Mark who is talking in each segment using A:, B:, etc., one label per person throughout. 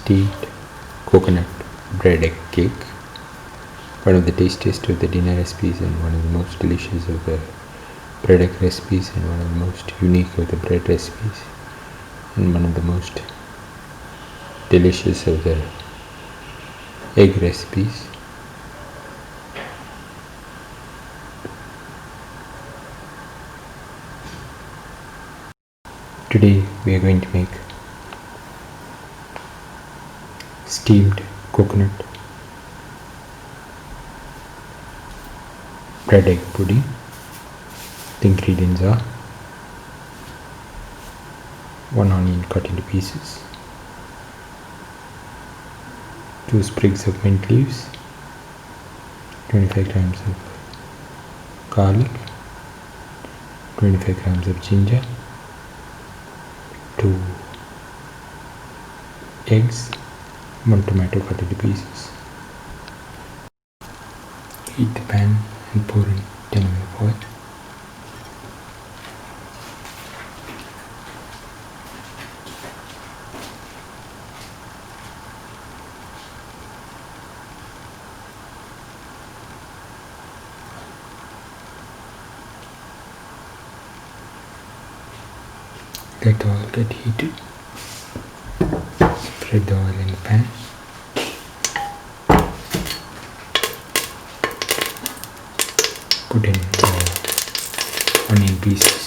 A: steamed coconut bread egg cake, one of the tastiest of the dinner recipes and one of the most delicious of the bread egg recipes and one of the most unique of the bread recipes and one of the most delicious of the egg recipes. Today we are going to make steamed coconut bread egg pudding. The ingredients are 1 onion cut into pieces, 2 sprigs of mint leaves, 25 grams of garlic, 25 grams of ginger, 2 eggs, 1 tomato cut into pieces. Heat the pan and pour in 10 ml of oil. Let the oil get heated. Spread the oil in the pan. Put in the onion pieces.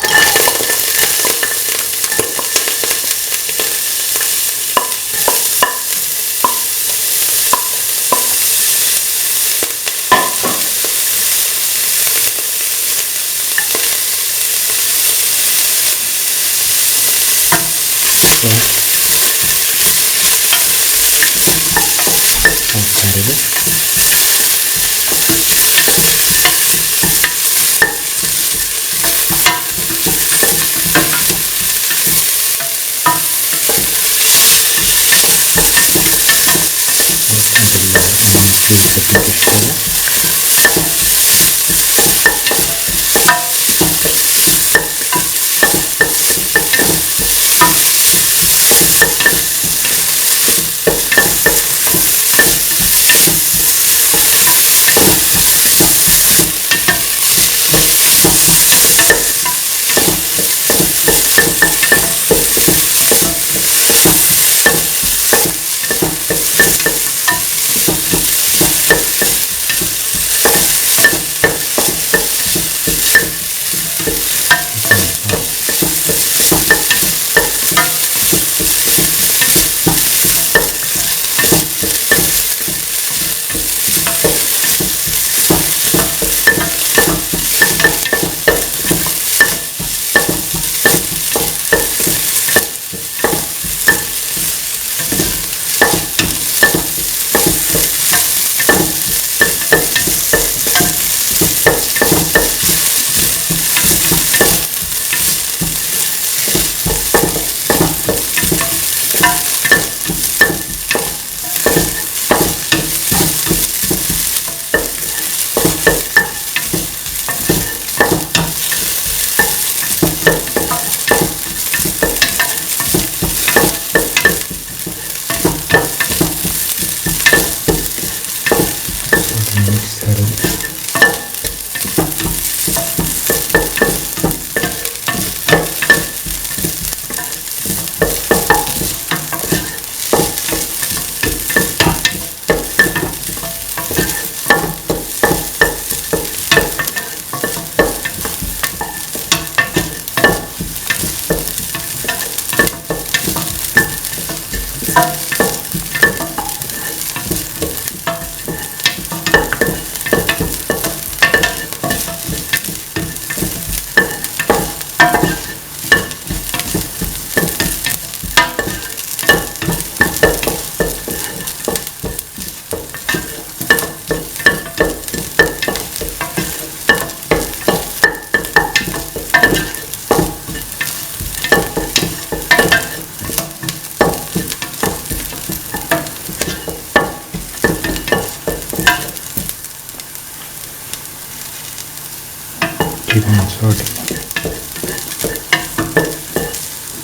A: keep on sorting,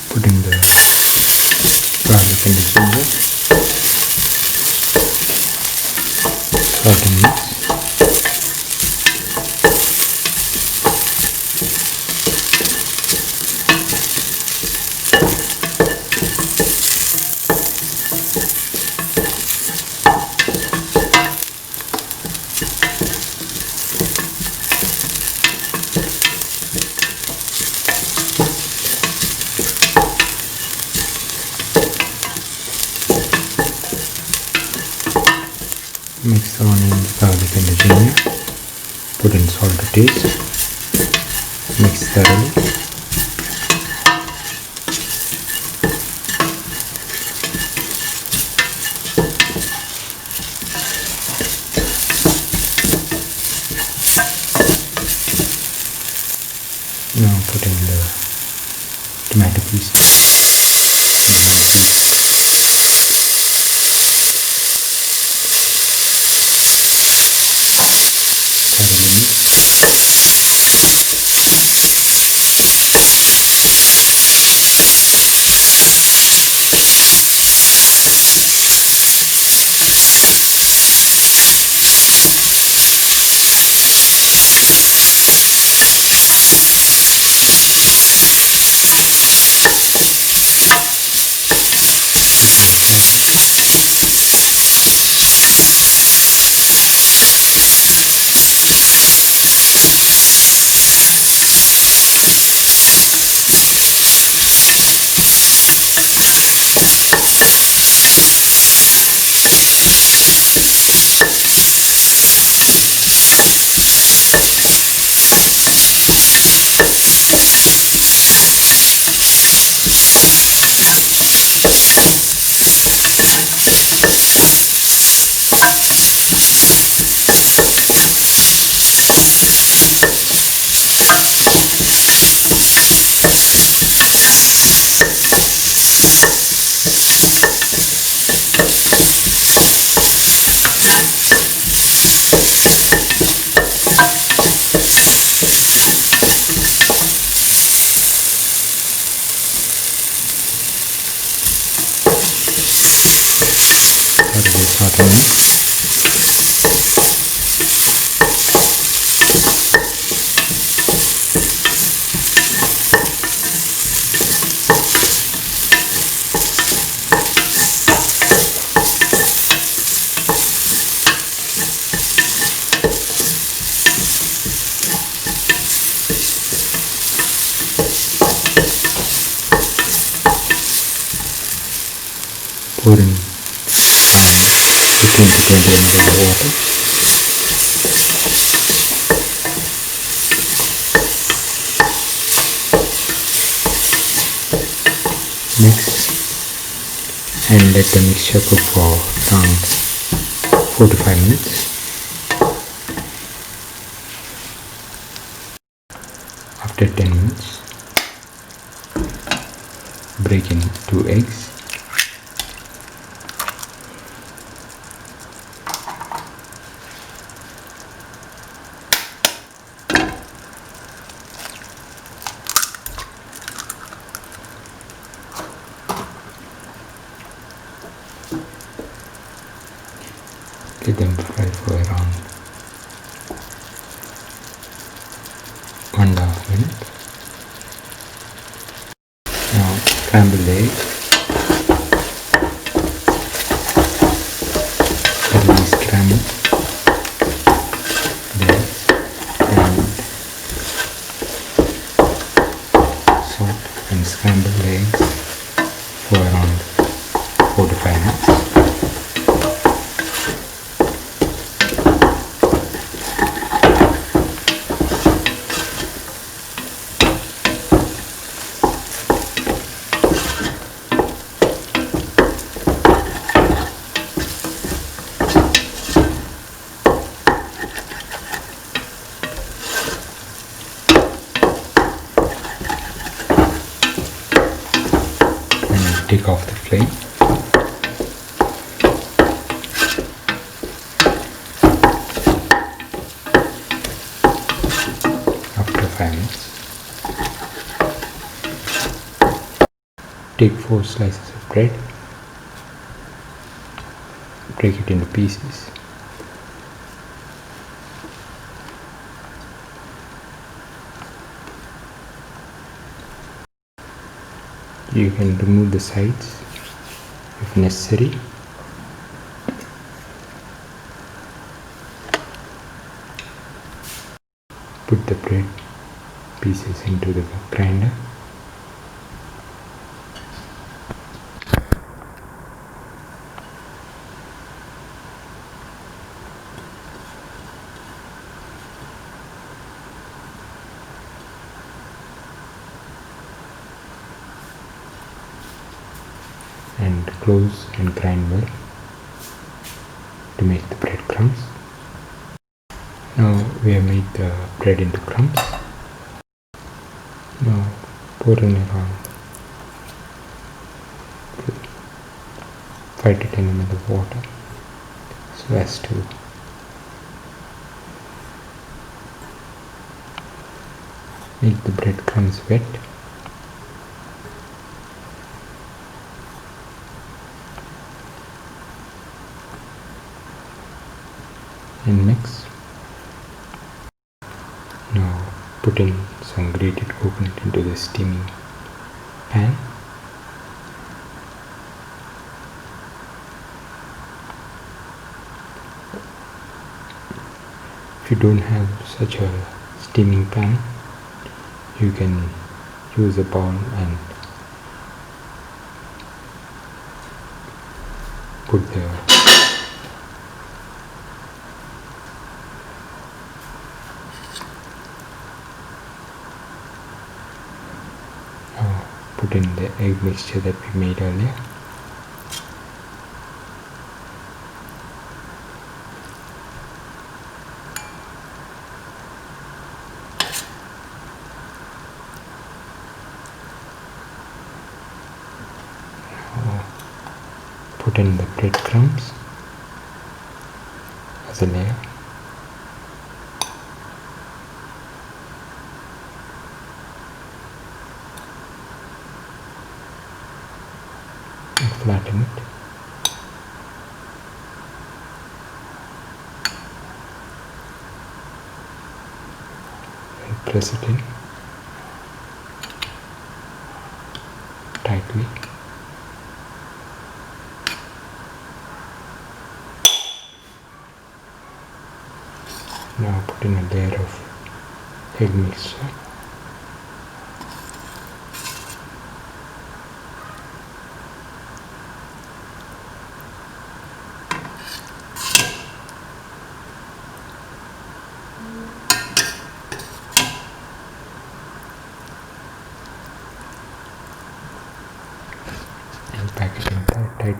A: putting the garlic in the ginger. Salt and mix. Mix the onions, garlic and the ginger. Put in salt to taste. Mix thoroughly. Now put in the tomato pieces. Saute mix. Pour in 15 to 20 ml of water. Mix and let the mixture cook for around 4 to 5 minutes. After 10 minutes, break in 2 eggs. Let them fry for around 1.5 minutes. Now scramble the egg. Thoroughly scramble the eggs and salt and scramble the eggs for around 4 to 5 minutes. Take off the flame. After 5 minutes, take 4 slices of bread, break it into pieces, You can remove the sides if necessary. Put the bread pieces into the grinder. And close and grind well to make the breadcrumbs. Now we have made the bread into crumbs. Now pour in around 5 to 10 ml of water so as to make the breadcrumbs wet. And mix. Now put in some grated coconut into the steaming pan. If you don't have such a steaming pan, you can use a bowl and put the put in the egg mixture that we made earlier. Now put in the breadcrumbs as a layer. Flatten it. And press it in tightly. Now put in a layer of egg mixture. Pack it in tight.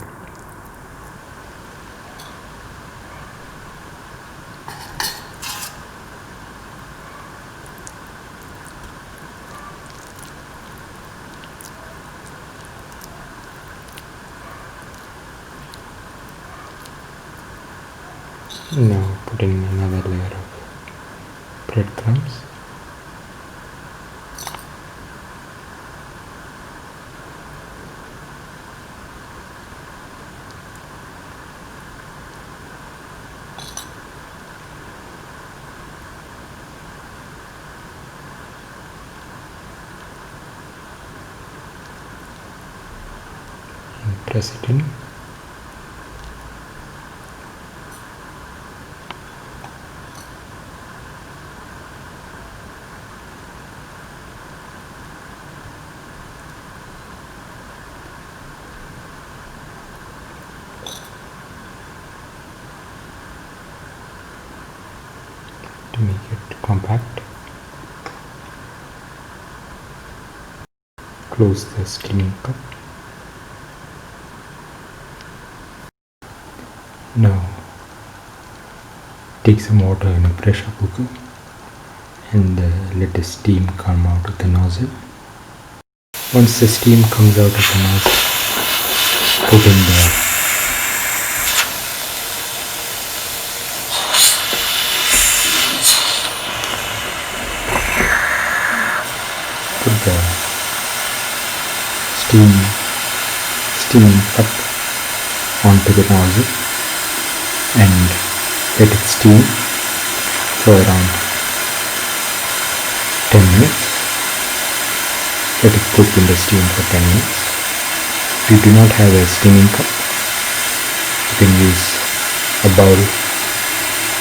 A: Now put in another layer of breadcrumbs. Press it in. To make it compact, close the steaming cup. Now take some water in a pressure cooker and let the steam come out of the nozzle. Once the steam comes out of the nozzle, put in the steaming cup onto the nozzle and let it steam for around 10 minutes. Let it cook in the steam for 10 minutes. you do not have a steaming cup, you can use a bowl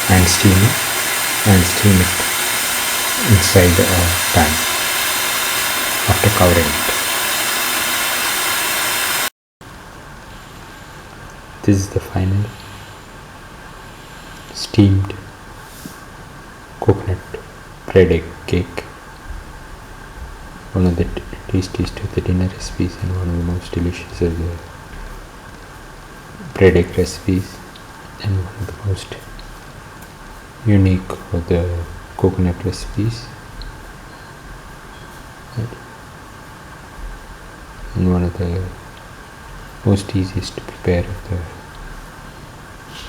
A: and steam it inside a pan after covering it. This is the final steamed coconut bread egg cake, one of the tastiest of the dinner recipes and one of the most delicious of the bread egg recipes, and one of the most unique of the coconut recipes, and one of the most easiest to prepare of the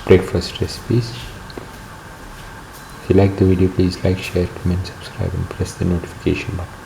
A: breakfast recipes. If you like the video, please like, share, comment, subscribe and press the notification button.